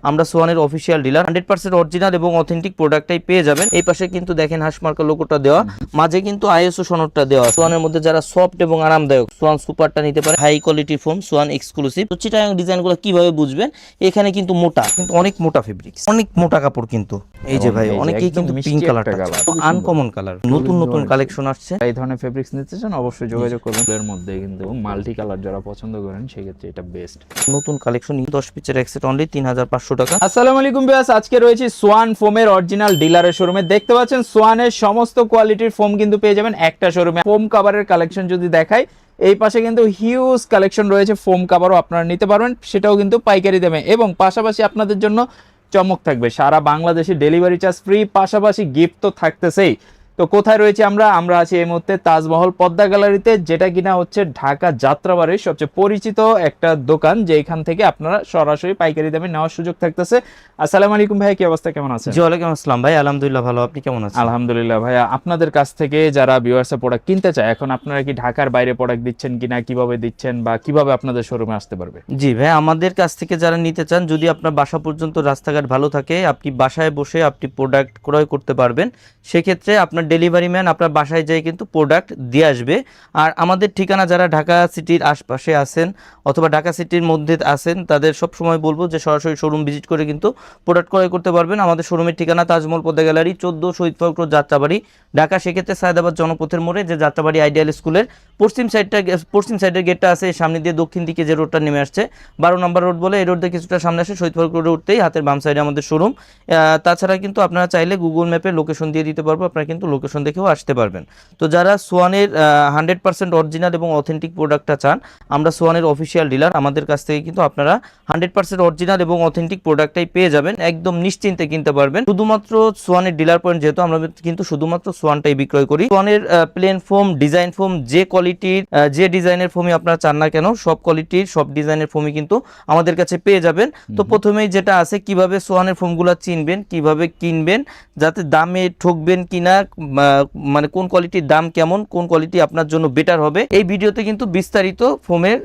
আমরা সোয়ানের official dealer, 100% original এবং authentic প্রোডাক্টটাই পেয়ে যাবেন। এই পাশে কিন্তু দেখেন হাঁসমার্কা লোগোটা দেওয়া, মাঝে কিন্তু আইএসও সনদটা দেওয়া। সোয়ানের মধ্যে যারা সফট এবং আরামদায়ক সোয়ান সুপারটা নিতে পারে, high quality foam, Swan exclusive. তো চিটাগাং ডিজাইনগুলো কিভাবে বুঝবেন, এখানে কিন্তু মোটা, কিন্তু অনেক মোটা ফেব্রিক্স, অনেক মোটা কাপড় কিন্তু। এই যে ভাই অনেকেই কিন্তু পিঙ্ক কালারটা, আনকমন কালার, নতুন নতুন কালেকশন আসছে। এই ধরনের ফেব্রিক্স নিতে চান অবশ্যই যোগাযোগ করবেন। এর মধ্যে কিন্তু মাল্টি কালার যারা পছন্দ করেন সেক্ষেত্রে এটা বেস্ট। নতুন কালেকশন 10 পিসের এক সেট অনলি 3500 টাকা। আসসালামু আলাইকুম ভিউয়ার্স, আজকে রয়েছে সোয়ান ফোমের অরিজিনাল ডিলারের শোরুমে। দেখতে পাচ্ছেন সোয়ানের সমস্ত কোয়ালিটির ফোম কিন্তু পেয়ে যাবেন একটা শোরুমে। ফোম কভারের কালেকশন যদি দেখাই, এই পাশে কিন্তু হিউজ কালেকশন রয়েছে। ফোম কভারও আপনারা নিতে পারবেন, সেটাও কিন্তু পাইকারি দামে। এবং পাশাপাশি আপনাদের জন্য চমক থাকবে, সারা বাংলাদেশে ডেলিভারি চার্জ ফ্রি, পাশাপাশি গিফট তো থাকতেছেই। তো কোথায় রয়েছে আমরা আছি এই মুহূর্তে তাজমহল পদ্মা গ্যালারিতে, যেটা কিনা হচ্ছে ঢাকা যাত্রাবাড়ির সবচেয়ে পরিচিত একটা দোকান, যে এখান থেকে আপনারা সরাসরি পাইকারি দামে নেওয়ার সুযোগ থাকতেছে। আসসালামু আলাইকুম ভাই, কি অবস্থা, কেমন আছেন? জি ওয়ালাইকুম আসসালাম ভাই, আলহামদুলিল্লাহ ভালো, আপনি কেমন আছেন? আলহামদুলিল্লাহ ভাইয়া। আপনাদের কাছ থেকে যারা ভিউয়ার্সের প্রোডাক্ট কিনতে চায়, এখন আপনারা কি ঢাকার বাইরে প্রোডাক্ট দিচ্ছেন কিনা, কিভাবে দিচ্ছেন, বা কিভাবে আপনাদের শোরুমে আসতে পারবে? জি ভাই, আমাদের কাছ থেকে যারা নিতে চান, যদি আপনার বাসা পর্যন্ত রাস্তাঘাট ভালো থাকে, আপনি বাসায় বসে আপনি প্রোডাক্ট ক্রয় করতে পারবেন। সেক্ষেত্রে আপনার ডেলিভারি ম্যান আপনার বাসায় যেয়ে কিন্তু প্রোডাক্ট দিয়ে আসবে। আর আমাদের ঠিকানা যারা ঢাকা সিটির আশপাশে আছেন অথবা ঢাকা সিটির মধ্যে আছেন, তাদের সব সময় বলবো যে সরাসরি শোরুম ভিজিট করে কিন্তু প্রোডাক্ট ক্রয় করতে পারবেন। আমাদের শোরুমের ঠিকানা তাজমহল পদ্মা গ্যালারি, 14 শহীদ ফারুক রোড, যাত্রাবাড়ি, ঢাকা। সেক্ষেত্রে সায়দাবাদ জনপথের মোড়ে যে যাত্রাবাড়ি আইডিয়াল স্কুলের পশ্চিম সাইডের গেটটা আছে, সামনে দিয়ে দক্ষিণ দিকে যে রোডটা নেমে আসছে 12 নম্বর রোড বলে, এই রোড দিয়ে কিছুটা সামনে আসে, শহীদ ফারুক রোডে উঠতেই হাতের বাম সাইডে আমাদের শোরুম। তাছাড়া কিন্তু আপনারা চাইলে গুগল ম্যাপে লোকেশন দিয়ে দিতে পারবো, আপনারা কিন্তু লোকেশন দেখেও আসতে পারবেন। তো যারা সোয়ানের 100% অরিজিনাল এবং অথেন্টিক প্রোডাক্টটা চান, আমরা সোয়ানের অফিসিয়াল ডিলার, আমাদের কাছ থেকে কিন্তু আপনারা 100% অরিজিনাল এবং অথেন্টিক প্রোডাক্টটাই পেয়ে যাবেন, একদম নিশ্চিন্তে কিনতে পারবেন। শুধুমাত্র সোয়ানের ডিলার পয়েন্ট যেহেতু, আমরা কিন্তু শুধুমাত্র সোয়ানটাই বিক্রয় করি। সোয়ানের প্লেন ফোম, ডিজাইন ফোম, যে কোয়ালিটির যে ডিজাইনের ফোমই আপনারা চান না কেন, সব কোয়ালিটির সব ডিজাইনের ফোমই কিন্তু আমাদের কাছে পেয়ে যাবেন। তো প্রথমেই যেটা আছে, কিভাবে সোয়ানের ফোমগুলো চিনবেন, কিভাবে কিনবেন, যাতে দামে ঠকবেন কিনা, মানে কোন কোয়ালিটির দাম কেমন, কোন কোয়ালিটি আপনার জন্য বেটার হবে, এই ভিডিওতে কিন্তু বিস্তারিত ফোমের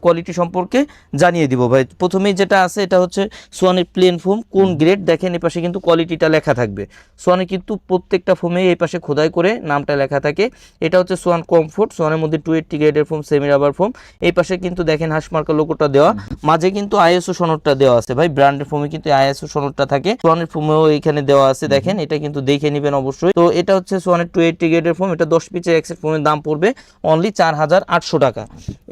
কোয়ালিটি সম্পর্কে জানিয়ে দিব ভাই। প্রথমেই যেটা আছে, এটা হচ্ছে সোয়ানের প্লেন ফোম, কোন গ্রেড দেখেন, এই পাশে কিন্তু কোয়ালিটিটা লেখা থাকবে। সোয়ানে কিন্তু প্রত্যেকটা ফোমে এই পাশে খোদাই করে নামটা লেখা থাকে। এটা হচ্ছে সোয়ান কমফোর্ট, সোয়ানের মধ্যে 280 গ্রেডের ফোম, সেমি রাবার ফোম। এই পাশে কিন্তু দেখেন হাঁসমার্কা লোগোটা দেওয়া, মাঝে কিন্তু আইএসও সনদটা দেওয়া আছে ভাই। ব্র্যান্ডের ফোমে কিন্তু আইএসও সনদটা থাকে, সোয়ানের ফোমেও এখানে দেওয়া আছে, দেখেন এটা কিন্তু দেখে নেবেন অবশ্যই। তো এটা হচ্ছে সোয়ানের 280 গ্রেডের ফোম, এটা 10 পিসের এক সেট ফোমের দাম পড়বে অনলি 4800 টাকা।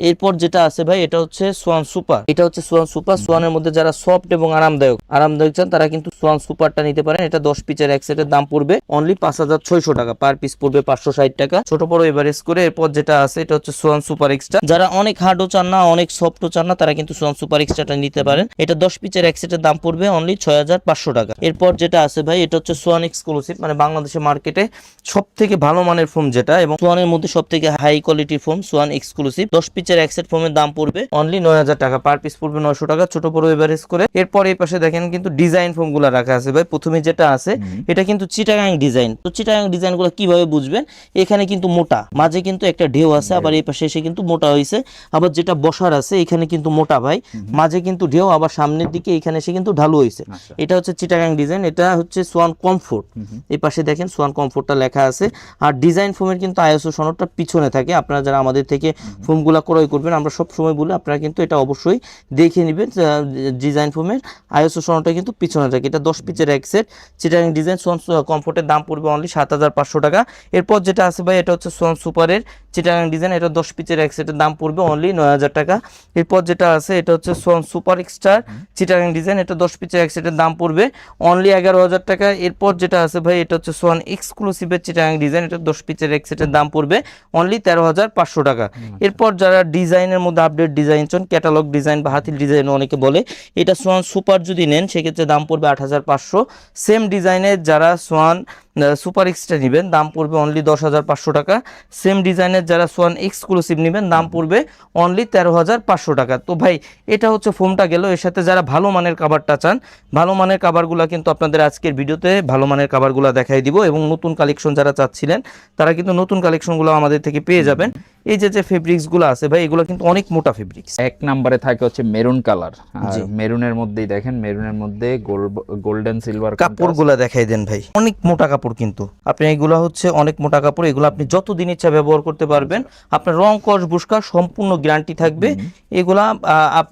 এরপর যেটা আছে ভাই, এটা হচ্ছে সোয়ান সুপার, এটা হচ্ছে সোয়ান সুপার। সোয়ানের মধ্যে যারা সফট এবং আরামদায়ক চান, তারা কিন্তু সোয়ান সুপারটা নিতে পারেন। এটা 10 পিসের এক সেটের দাম পড়বে অনলি 5600 টাকা, পার পিস পড়বে 560 টাকা, ছোট বড় এভারেজ করে। এরপর যেটা আছে, এটা হচ্ছে সোয়ান সুপার এক্সট্রা। যারা অনেক হার্ডও চান না, অনেক সফটও চান না, তারা কিন্তু সোয়ান সুপার এক্সট্রাটা নিতে পারেন। এটা 10 পিসের এক সেটের দাম পড়বে অনলি 6500 টাকা। এরপর যেটা আছে ভাই, এটা হচ্ছে সোয়ান এক্সক্লুসিভ, মানে বাংলাদেশের মার্কেটে সব থেকে ভালো মানের ফোম যেটা, এবং সোয়ানের মধ্যে সব থেকে হাই কোয়ালিটির ফোম, সোয়ান এক্সক্লুসিভ। 10 পিসের এক সেট ফোমের দাম পড়বে অনলি 9000 টাকা, পার পিস পড়বে 900 টাকা, ছোট বড় এভারেজ করে। এরপর এই পাশে দেখেন কিন্তু ডিজাইন ফোম গুলা রাখা আছে ভাই। প্রথমে যেটা আছে, এটা কিন্তু চিটাগাং ডিজাইন। তো চিটাগাং ডিজাইন গুলো কিভাবে বুঝবেন, এখানে কিন্তু মোটা, মাঝে কিন্তু একটা ঢেউ আছে, আবার এই পাশে এসে কিন্তু মোটা হয়েছে। আবার যেটা বসার আছে, এখানে কিন্তু মোটা ভাই, মাঝে কিন্তু ঢেউ, আবার সামনের দিকে এখানে এসে কিন্তু ঢালু হয়েছে। এটা হচ্ছে চিটাগাং ডিজাইন। এটা হচ্ছে সোয়ান কমফোর্ট, এই পাশে দেখেন সোয়ান কমফোর্টটা লেখা আছে। আর ডিজাইন ফোমের কিন্তু আইএসও সনদটা পিছনে থাকে। আপনারা যারা আমাদের থেকে ফোমগুলা ক্রয় করবেন, আমরা সব সময় বলি আপনারা কিন্তু এটা অবশ্যই দেখে নেবেন, ডিজাইন ফোমের আইএসও সনদটা কিন্তু পিছনে থাকে। এটা 10 পিসের এক সেট চিটাগাং ডিজাইন সোয়ান কমফোর্টের দাম পড়বে অনলি 7500 টাকা। এরপর যেটা আছে ভাই, এটা হচ্ছে সোয়ান সুপারের চিটাগাং ডিজাইন, এটা 10 পিসের এক সেটের দাম পড়বে অনলি 9000 টাকা। এরপর যেটা আছে, এটা হচ্ছে Schwann super extra Chittagong design, এটা 10 পিসের এক সেটের দাম পড়বে অনলি 11000 টাকা। এরপর যেটা আছে ভাই, এটা হচ্ছে সোয়ান এক্সক্লুসিভের চিটাগাং ডিজাইন, এটা 10 পিসের এক সেটের দাম পড়বে অনলি 13500 টাকা। এরপর যারা ডিজাইনের মধ্যে আপডেট ডিজাইন চান, ক্যাটালগ ডিজাইন বা হাতিল ডিজাইন অনেকে বলে, এটা সোয়ান সুপার যদি নেন সেক্ষেত্রে দাম পড়বে 8500। সেম ডিজাইনের যারা সোয়ান সুপার এক্সট্রা নেবেন, দাম পড়বে অনলি 10500 টাকা। সেম ডিজাইনের যারা সোয়ান এক্সক্লুসিভ নেবেন, দাম পড়বে অনলি 13500 টাকা। তো ভাই এটা হচ্ছে ফোমটা গেল। এর সাথে যারা ভালো মানের কাভারটা চান, ভালো মানের কাভারগুলো কিন্তু আপনাদের আজকের ভিডিওতে ভালো মানের কাভারগুলো দেখাই দিব। এবং নতুন কালেকশন যারা চাচ্ছিলেন, তারা কিন্তু নতুন কালেকশনগুলো আমাদের থেকে পেয়ে যাবেন। এই যে ফেব্রিক্স গুলো আছে ভাই, এগুলো কিন্তু অনেক মোটা ফেব্রিক্স। এক নম্বরে থাকে হচ্ছে মেরুন কালার, আর জি। মেরুনের মধ্যেই দেখেন, মেরুনের মধ্যে গোল্ডেন সিলভার কাপড়গুলা দেখাই দেন ভাই, অনেক মোটা কাপড় কিন্তু। আপনি এগুলা হচ্ছে অনেক মোটা কাপড়, এগুলো আপনি যতদিন ইচ্ছা ব্যবহার করতে পারবেন। আপনার রং কস বুস্কা সম্পূর্ণ গ্যারান্টি থাকবে। এগুলা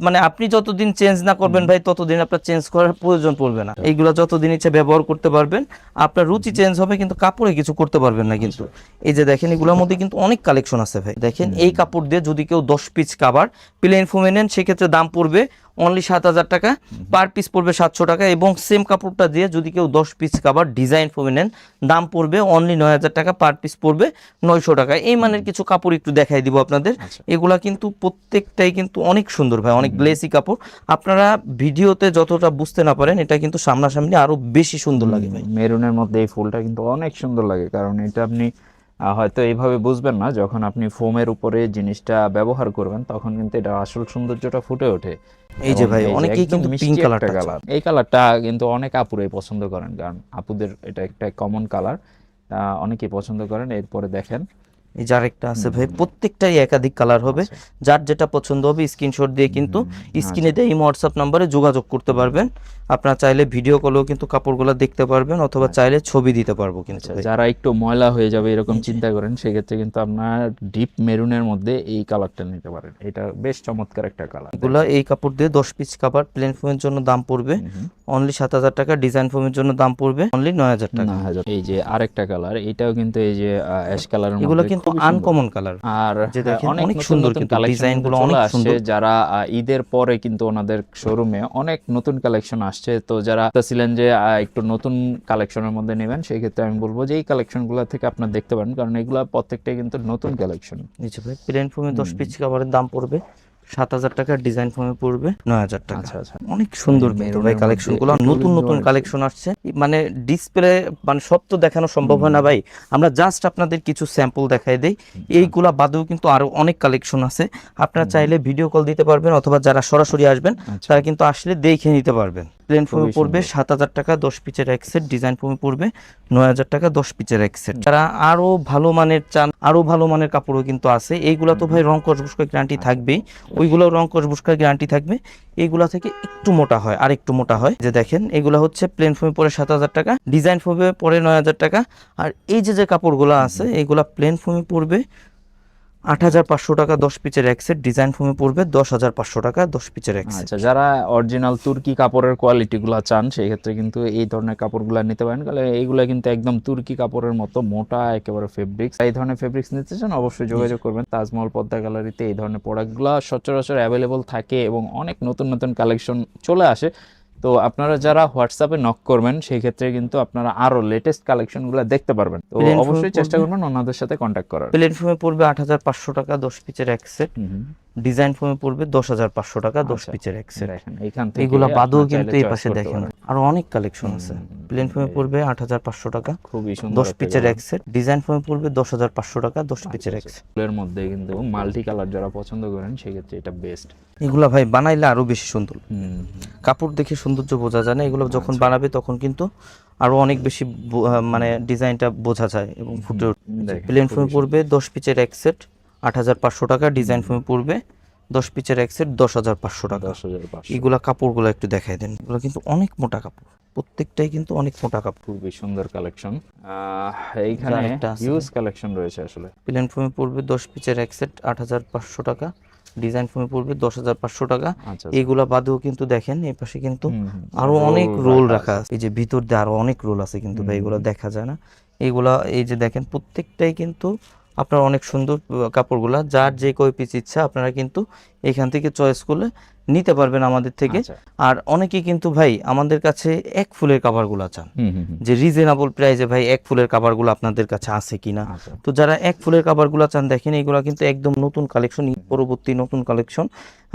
মানে আপনি যতদিন চেঞ্জ না করবেন ভাই, ততদিন আপনার চেঞ্জ করার প্রয়োজন পড়বে না। এইগুলা যতদিন ইচ্ছা ব্যবহার করতে পারবেন। আপনার রুচি চেঞ্জ হবে কিন্তু কাপড়ে কিছু করতে পারবেন না কিন্তু। এই যে দেখেন, এগুলোর মধ্যে কিন্তু অনেক কালেকশন আছে ভাই। দেখেন এই কাপড় দিয়ে যদি কেউ 10 পিস কাভার প্লেন ফোমে নেন, সেক্ষেত্রে দাম পড়বে অনলি 7,000 টাকা, পার পিস পড়বে 700 টাকা। এবং সেম কাপড়টা দিয়ে যদি কেউ 10 পিস কাভার ডিজাইন ফোমে নেন, দাম পড়বে অনলি 9,000 টাকা, পার পিস পড়বে 900 টাকা। এই মানের কিছু কাপড় একটু দেখাই দিব আপনাদের। এগুলা কিন্তু প্রত্যেকটাই কিন্তু অনেক সুন্দর ভাই, অনেক গ্লেসি কাপড়। আপনারা ভিডিওতে যতটা বুঝতে না পারেন, এটা কিন্তু সামনাসামনি আরো বেশি সুন্দর লাগে ভাই। মেরুনের মধ্যে এই ফুলটা কিন্তু অনেক সুন্দর লাগে, কারণ এটা আপনি হয়তো এইভাবে বুঝবেন না, যখন আপনি ফোমের উপরে জিনিসটা ব্যবহার করবেন তখন কিন্তু এটা আসল সৌন্দর্যটা ফুটে ওঠে। এই যে এবং ভাই, এই যে অনেকেই একদম কিন্তু মিষ্টি পিঙ্ক একটা কালারটা কালার, এই কালারটা কিন্তু অনেক আপুরাই পছন্দ করেন, কারণ আপুদের এটা একটা কমন কালার, অনেকেই পছন্দ করেন। এরপরে দেখেন এই যে আরেকটা আছে ভাই, প্রত্যেকটাই একাধিক কালার হবে। যার যেটা পছন্দ হবে স্ক্রিনশট দিয়ে কিন্তু স্ক্রিনে দিয়ে এই হোয়াটসঅ্যাপ নম্বরে যোগাযোগ করতে পারবেন। আপনারা চাইলে ভিডিও কলেও কিন্তু কাপড়গুলো দেখতে পারবেন, অথবা চাইলে ছবি দিতে পারবো কিন্তু ভাই। যারা একটু ময়লা হয়ে যাবে এরকম চিন্তা করেন, সেক্ষেত্রে কিন্তু আপনার ডিপ মেরুনের মধ্যে এই কালারটা নিতে পারেন। এটা বেশ চমৎকার একটা কালার। এগুলা এই কাপড় দিয়ে 10 পিস কাভার প্লেন ফোমের জন্য দাম পড়বে অনলি 7,000 টাকা, ডিজাইন ফোমের জন্য দাম পড়বে অনলি 9,000 টাকা। এই যে আরেকটা কালার, এটাও কিন্তু এই যে অ্যাশ কালারের এগুলো মধ্যে কিন্তু আনকমন কালার। আর যে দেখেন অনেক সুন্দর সুন্দর কিন্তু কালেকশন ডিজাইনগুলো চলে অনেক আসছে। সুন্দর। যারা ঈদের পরে কিন্তু ওনাদের শোরুমে অনেক নতুন কালেকশন আসছে, তো যারা চাচ্ছিলেন যে একটু নতুন কালেকশনের মধ্যে নেবেন, সেই ক্ষেত্রে আমি বলবো যে এই কালেকশনগুলো থেকে আপনারা দেখতে পারেন, কারণ এগুলো প্রত্যেকটাই কিন্তু নতুন কালেকশন। নিচে ভাই প্লেন ফোমে 10 পিস কাভারের দাম পড়বে 7,000 টাকা, ডিজাইন ফোমে পড়বে 9,000 টাকা। আচ্ছা আচ্ছা, অনেক সুন্দর কিন্তু ভাই কালেকশনগুলো, নতুন নতুন কালেকশন আসছে। মানে ডিসপ্লে মানে সব তো দেখানো সম্ভব হয় না ভাই, আমরা জাস্ট আপনাদের কিছু স্যাম্পল দেখাই দেই। এইগুলা বাদেও কিন্তু আরো অনেক কালেকশন আছে। আপনারা চাইলে ভিডিও কল দিতে পারবেন, অথবা যারা সরাসরি আসবেন তারা কিন্তু আসলে দেখে নিতে পারবেন। প্লেন ফোমে পড়বে 7,000 টাকা 10 পিসের এক সেট, ডিজাইন ফোমে পড়বে 9,000 টাকা 10 পিসের এক সেট। যারা আরো ভালো মানের চান, আরো ভালো মানের কাপড়ও কিন্তু আছে। এইগুলা তো ভাই রং কস বুস্কার গ্যারান্টি থাকবেই, ওইগুলো রং কস বুস্কার গ্যারান্টি থাকবে। এইগুলা থেকে একটু মোটা হয়, আর একটু মোটা হয়। যে দেখেন, এগুলো হচ্ছে প্লেন ফোমে পড়ে 7,000 টাকা, ডিজাইন ফোমে পড়ে 9,000 টাকা। আর এই যে কাপড়গুলো আছে, এগুলা প্লেন ফোমে পড়বে 8,500 টাকা 10 পিসের এক সেট, ডিজাইন ফোমে পড়বে 10,500 টাকা 10 পিসের এক সেট। আচ্ছা, যারা অরিজিনাল তুর্কি কাপড়ের কোয়ালিটিগুলো চান, সেই ক্ষেত্রে কিন্তু এই ধরনের কাপড়গুলো নিতে পারেন, কারণ এইগুলো কিন্তু একদম তুর্কি কাপড়ের মতো মোটা একেবারে ফেব্রিক্স। এই ধরনের ফেব্রিক্স নিতে চান অবশ্যই যোগাযোগ করবেন। তাজমহল পদ্মা গ্যালারিতে এই ধরনের প্রোডাক্টগুলো সচরাচর অ্যাভেলেবল থাকে এবং অনেক নতুন নতুন কালেকশন চলে আসে। তো আপনারা যারা হোয়াটসঅ্যাপে নক করবেন, সেই ক্ষেত্রে কিন্তু আপনারা আরো লেটেস্ট কালেকশনগুলো দেখতে পারবেন। তো অবশ্যই চেষ্টা করবেন ওনাদের সাথে কন্ট্যাক্ট করার। প্লেন ফোমে পড়বে 8,500 টাকা 10 পিসের এক সেট, ডিজাইন ফোমে পড়বে 10,500 টাকা 10 পিসের এক সেট। এইখান থেকে এগুলা বাদেও কিন্তু এই পাশে দেখেন আরো অনেক কালেকশন আছে। প্লেন ফোমে পড়বে 8,500 টাকা, খুবই সুন্দর 10 পিসের এক সেট, ডিজাইন ফোমে পড়বে 10,500 টাকা 10 পিসের এক সেট। এর মধ্যে কিন্তু মাল্টি কালার যারা পছন্দ করেন, সেই ক্ষেত্রে এটা বেস্ট। এগুলা ভাই বানাইলে আরো বেশি সুন্দর, কাপড় দেখে সৌন্দর্য বোঝা যায় না। এগুলো যখন বানাবে তখন কিন্তু আরো অনেক বেশি মানে ডিজাইনটা বোঝা যায় এবং ফুটে ওঠে। প্লেন ফোমে পড়বে 10 পিসের এক সেট 8,500 টাকা, ডিজাইন ফোমে পড়বে 10 পিসের এক সেট 10,500 টাকা। এগুলা কাপড়গুলো একটু দেখাই দেন, এগুলো কিন্তু অনেক মোটা কাপড়, প্রত্যেকটাই কিন্তু অনেক মোটা কাপড়। খুবই সুন্দর কালেকশন। এইখানে হিউজ কালেকশন রয়েছে আসলে। প্লেন ফোমে পড়বে 10 পিসের এক সেট 8,500 টাকা, ডিজাইন ফোমে পড়বে 10,500 টাকা। এইগুলা বাদেও কিন্তু দেখেন এই পাশে কিন্তু আরো অনেক রোল রাখা আছে। এই যে ভিতর দিয়ে আরো অনেক রোল আছে কিন্তু ভাই, এগুলো দেখা যায় না। এইগুলা এই যে দেখেন প্রত্যেকটাই কিন্তু আপনার অনেক সুন্দর কাপড়গুলা। যার যে কয় পিস ইচ্ছা আপনারা কিন্তু এখান থেকে চয়েস করলে নিতে পারবেন আমাদের থেকে। আর অনেকেই কিন্তু ভাই আমাদের কাছে এক ফুলের কাভারগুলা চান, যে রিজনেবল প্রাইসে ভাই এক ফুলের কাভারগুলো আপনাদের কাছে আছে কিনা। তো যারা এক ফুলের কাভারগুলা চান, দেখেন এগুলা কিন্তু একদম নতুন কালেকশন, পরবর্তী নতুন কালেকশন।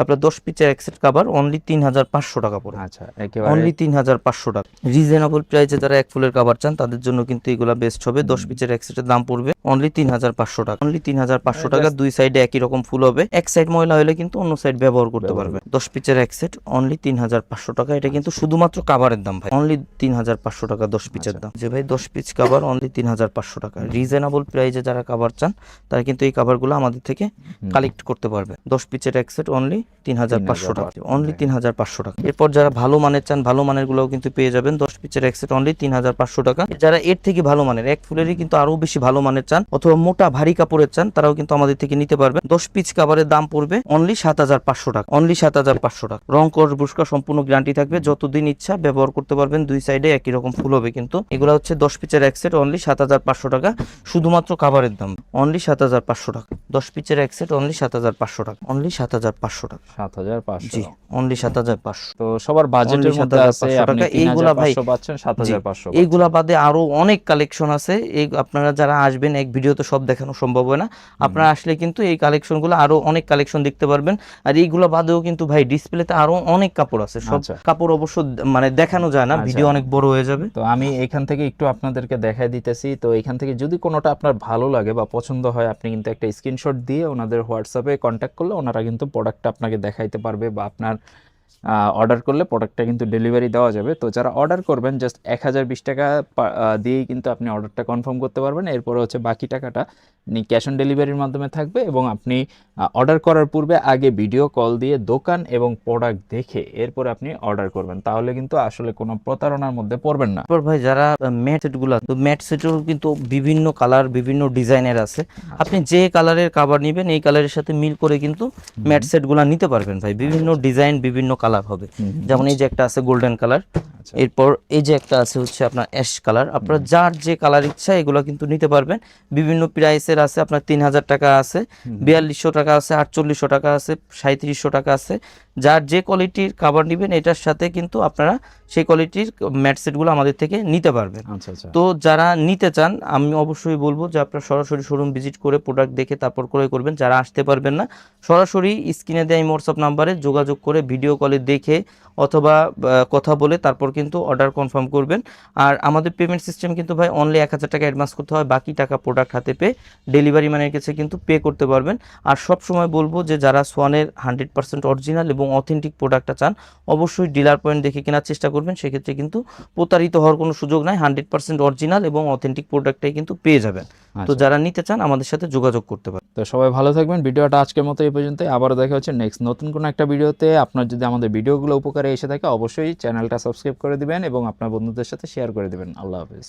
আপনার 10 পিসের এক সেট কাভার অনলি 3,500 টাকা পড়ে। আচ্ছা, একেবারে অনলি 3,500 টাকা রিজনেবল প্রাইসে যারা এক ফুলের কাভার চান তাদের জন্য কিন্তু এগুলা বেস্ট হবে। 10 পিসের এক সেটের দাম পড়বে অনলি 3,500 টাকা, অনলি 3,500 টাকা। দুই সাইডে একই রকম ফুল হবে, এক সাইড ময়লা হলে কিন্তু অন্য সাইড ব্যবহার করতে পারবে। 10 10 পিচের এক সেট অনলি 3500 টাকা। এটা কিন্তু শুধুমাত্র কাভারের দাম ভাই, অনলি 3500 টাকা 10 পিচের দাম। যে ভাই 10 পিচ কাভার অনলি 3500 টাকা। রিজনেবল প্রাইসে যারা কাভার চান তারা কিন্তু এই কাভারগুলো আমাদের থেকে কালেক্ট করতে পারবে। 10 পিচের এক সেট অনলি 3500 টাকা, অনলি 3500 টাকা। এরপর যারা ভালো মানের চান, ভালো মানের গুলোও কিন্তু পেয়ে যাবেন 10 পিচের এক সেট অনলি 3500 টাকা। যারা এর থেকে ভালো মানের, এক ফুলেরই কিন্তু আরো বেশি ভালো মানের চান অথবা মোটা ভারী কাপড়ের চান, তারাও কিন্তু আমাদের থেকে নিতে পারবেন। 10 পিচ কাভারের দাম পড়বে অনলি 7500 টাকা, অনলি 7500 টাকা। রং কস বুশকা সম্পূর্ণ গ্যারান্টি থাকবে, যতদিন ইচ্ছা ব্যবহার করতে পারবেন। দুই সাইডে একই রকম ফুল হবে কিন্তু। এগুলো হচ্ছে 10 পিচের এক সেট অনলি 7500 টাকা, শুধুমাত্র কাভারের দাম অনলি 7500 টাকা। 10 পিচের এক সেট অনলি 7500 টাকা, অনলি 7500 টাকা। 7500, জি অনলি 7500। তো সবার বাজেটের মধ্যে আছে। 7500 আপনি টাকা। এইগুলা ভাই 3500 পাচ্ছেন, 7500 এইগুলা বাদে আরো অনেক কালেকশন আছে। এই আপনারা যারা আসবেন, এক ভিডিওতে সব দেখানো সম্ভব হয় না। আপনারা আসলে কিন্তু এই কালেকশনগুলো আরো অনেক কালেকশন দেখতে পারবেন। আর এইগুলা বাদেও কিন্তু ভাই ডিসপ্লেতে আরো অনেক কাপড় আছে। সব আচ্ছা। কাপড় অবশ্য মানে দেখানো যায় না, ভিডিও অনেক বড় হয়ে যাবে। তো আমি এখান থেকে একটু আপনাদেরকে দেখাই দিতেছি। তো এখান থেকে যদি কোনোটা আপনার ভালো লাগে বা পছন্দ হয়, আপনি কিন্তু একটা স্ক্রিনশট দিয়ে ওনাদের হোয়াটসঅ্যাপে কন্ট্যাক্ট করলে ওনারা কিন্তু প্রোডাক্টটা আপনাকে দেখাইতে পারবে, বা আপনার অর্ডার করলে প্রোডাক্টটা কিন্তু ডেলিভারি দেওয়া যাবে। তো যারা অর্ডার করবেন জাস্ট 1020 টাকা দিয়েই কিন্তু আপনি অর্ডারটা কনফার্ম করতে পারবেন। এরপরে হচ্ছে বাকি টাকাটা ক্যাশ অন ডেলিভারির মাধ্যমে থাকবে, এবং আপনি অর্ডার করার পূর্বে আগে ভিডিও কল দিয়ে দোকান এবং প্রোডাক্ট দেখে এরপরে আপনি অর্ডার করবেন, তাহলে কিন্তু আসলে কোনো প্রতারণার মধ্যে পড়বেন না। তারপর ভাই যারা ম্যাট সেটগুলো, তো ম্যাট সেটেরও কিন্তু বিভিন্ন কালার বিভিন্ন ডিজাইনের আছে। আপনি যে কালারের কাভার নেবেন এই কালারের সাথে মিল করে কিন্তু ম্যাট সেটগুলো নিতে পারবেন ভাই। বিভিন্ন ডিজাইন বিভিন্ন কালার হবে। যেমন এই যে একটা আছে গোল্ডেন কালার, এরপর এই যে একটা আছে হচ্ছে আপনার অ্যাশ কালার। আপনার যার যে কালার ইচ্ছা এগুলো কিন্তু নিতে পারবেন। বিভিন্ন প্রাইসের আছে, আপনার 3000 টাকা আছে, 4200 টাকা আছে, 4800 টাকা আছে, 3700 টাকা আছে। যার যে কোয়ালিটির কাভার নেবেন এটার সাথে কিন্তু আপনারা সেই কোয়ালিটির ম্যাট সেটগুলো আমাদের থেকে নিতে পারবেন। তো যারা নিতে চান আমি অবশ্যই বলবো যে আপনারা সরাসরি শোরুম ভিজিট করে প্রোডাক্ট দেখে তারপর ক্রয় করবেন। যারা আসতে পারবেন না, সরাসরি স্ক্রিনে দেওয়া হোয়াটসঅ্যাপ নাম্বারে যোগাযোগ করে ভিডিও কলে দেখে অথবা কথা বলে তারপর কিন্তু অর্ডার কনফার্ম করবেন। আর আমাদের পেমেন্ট সিস্টেম কিন্তু ভাই অনলি 1000 টাকা অ্যাডভান্স করতে হয়, বাকি টাকা প্রোডাক্ট হাতে পেয়ে ডেলিভারি ম্যানের কাছে কিন্তু পে করতে পারবেন। আর সব সময় বলবো যে যারা সোয়ানের 100% অরিজিনাল এবং অথেন্টিক প্রোডাক্টটা চান অবশ্যই ডিলার পয়েন্ট দেখে কেনার চেষ্টা করবেন। সেক্ষেত্রে কিন্তু প্রতারিত হওয়ার কোনো সুযোগ নাই। 100% অরিজিনাল এবং অথেন্টিক প্রোডাক্টটাই কিন্তু পেয়ে যাবেন। তো যারা নিতে চান আমাদের সাথে যোগাযোগ করতে পারেন। তো সবাই ভালো থাকবেন। ভিডিওটা আজকের মতো এই পর্যন্তই, আবারও দেখা হচ্ছে নেক্সট নতুন কোনো একটা ভিডিওতে। আপনার যদি আমাদের ভিডিওগুলো উপকারে এসে থাকে অবশ্যই চ্যানেলটা সাবস্ক্রাইব করে দিবেন এবং আপনার বন্ধুদের সাথে শেয়ার করে দিবেন। আল্লাহ হাফেজ।